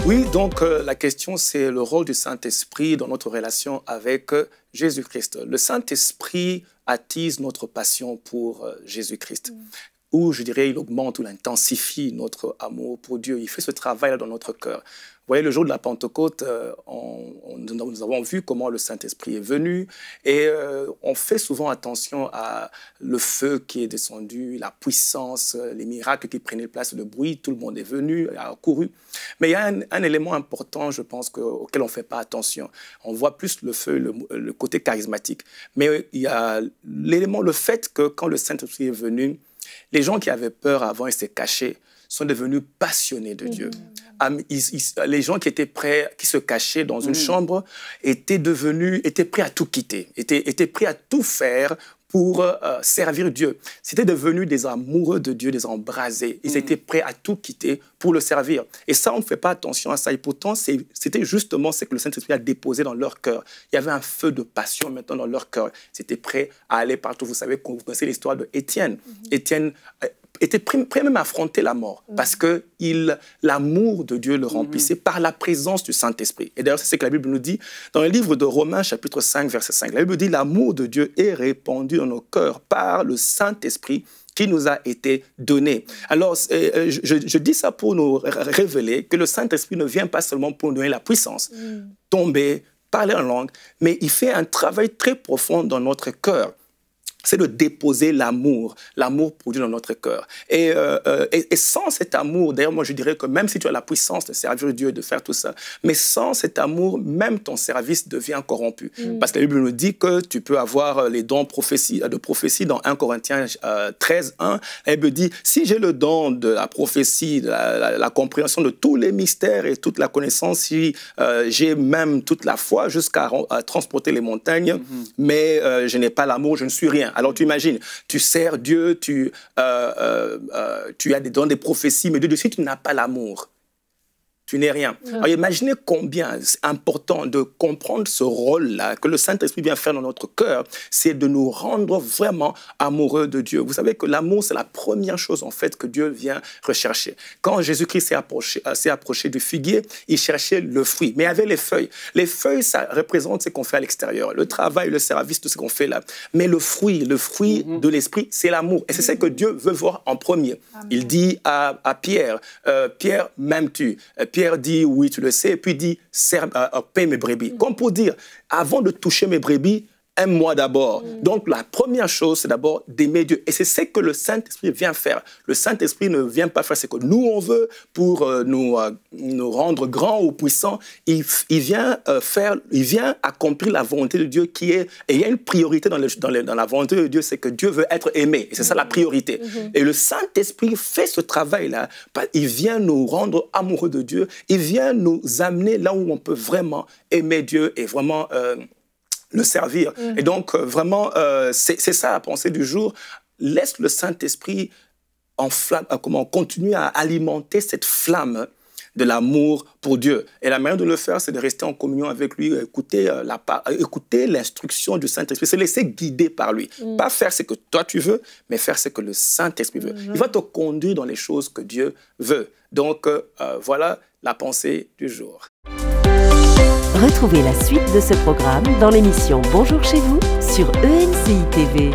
Oui, donc la question, c'est le rôle du Saint-Esprit dans notre relation avec Jésus-Christ. Le Saint-Esprit attise notre passion pour Jésus-Christ. Ou je dirais, il augmente ou il intensifie notre amour pour Dieu. Il fait ce travail-là dans notre cœur. Vous voyez, le jour de la Pentecôte, nous avons vu comment le Saint-Esprit est venu et on fait souvent attention à le feu qui est descendu, la puissance, les miracles qui prenaient place, le bruit, tout le monde est venu, a couru. Mais il y a un élément important, je pense, auquel on ne fait pas attention. On voit plus le feu, le côté charismatique. Mais il y a l'élément, le fait que quand le Saint-Esprit est venu, les gens qui avaient peur avant et s'étaient cachés sont devenus passionnés de Dieu. Les gens qui étaient prêts, qui se cachaient dans une chambre, étaient prêts à tout quitter, étaient prêts à tout faire pour servir Dieu. C'était devenu des amoureux de Dieu, des embrasés. Ils étaient prêts à tout quitter pour le servir. Et ça, on ne fait pas attention à ça. Et pourtant, c'était justement ce que le Saint-Esprit a déposé dans leur cœur. Il y avait un feu de passion maintenant dans leur cœur. Ils étaient prêts à aller partout. Vous savez, vous connaissez l'histoire d'Étienne. Étienne était prêt même à affronter la mort parce que l'amour de Dieu le remplissait par la présence du Saint-Esprit. Et d'ailleurs, c'est ce que la Bible nous dit dans le livre de Romains, chapitre 5, verset 5. La Bible dit « L'amour de Dieu est répandu dans nos cœurs par le Saint-Esprit qui nous a été donné. » Alors, je dis ça pour nous révéler que le Saint-Esprit ne vient pas seulement pour nous donner la puissance, tomber, parler en langue, mais il fait un travail très profond dans notre cœur. C'est de déposer l'amour pour Dieu dans notre cœur. Et sans cet amour, d'ailleurs, moi je dirais que même si tu as la puissance de servir Dieu, de faire tout ça, mais sans cet amour, même ton service devient corrompu. Parce que la Bible nous dit que tu peux avoir les dons de prophétie dans 1 Corinthiens 13, 1. La Bible dit, si j'ai le don de la prophétie, de la compréhension de tous les mystères et toute la connaissance, si j'ai même toute la foi jusqu'à transporter les montagnes, mais je n'ai pas l'amour, je ne suis rien. Alors tu imagines, tu sers Dieu, tu as des dons, des prophéties, mais de si tu n'as pas l'amour, tu n'es rien. Alors imaginez combien c'est important de comprendre ce rôle-là que le Saint-Esprit vient faire dans notre cœur, c'est de nous rendre vraiment amoureux de Dieu. Vous savez que l'amour, c'est la première chose en fait que Dieu vient rechercher. Quand Jésus-Christ s'est approché du figuier, il cherchait le fruit, mais il y avait les feuilles. Les feuilles, ça représente ce qu'on fait à l'extérieur, le travail, le service, tout ce qu'on fait là. Mais le fruit de l'esprit, c'est l'amour. Et c'est ce que Dieu veut voir en premier. Amen. Il dit à Pierre, Pierre, m'aimes-tu? Pierre dit, oui, tu le sais, et puis dit, paie mes brebis. Comme pour dire, avant de toucher mes brebis, aime-moi d'abord. Donc, la première chose, c'est d'abord d'aimer Dieu. Et c'est ce que le Saint-Esprit vient faire. Le Saint-Esprit ne vient pas faire ce que nous, on veut pour nous rendre grands ou puissants. Il vient accomplir la volonté de Dieu qui est... Et il y a une priorité dans la volonté de Dieu, c'est que Dieu veut être aimé. Et c'est ça la priorité. Et le Saint-Esprit fait ce travail-là. Il vient nous rendre amoureux de Dieu. Il vient nous amener là où on peut vraiment aimer Dieu et vraiment... le servir. Et donc, vraiment, c'est ça la pensée du jour. Laisse le Saint-Esprit continuer à alimenter cette flamme de l'amour pour Dieu. Et la manière de le faire, c'est de rester en communion avec lui, écouter l'instruction du Saint-Esprit, se laisser guider par lui. Pas faire ce que toi tu veux, mais faire ce que le Saint-Esprit veut. Il va te conduire dans les choses que Dieu veut. Donc, voilà la pensée du jour. Retrouvez la suite de ce programme dans l'émission Bonjour chez vous sur ENCI TV.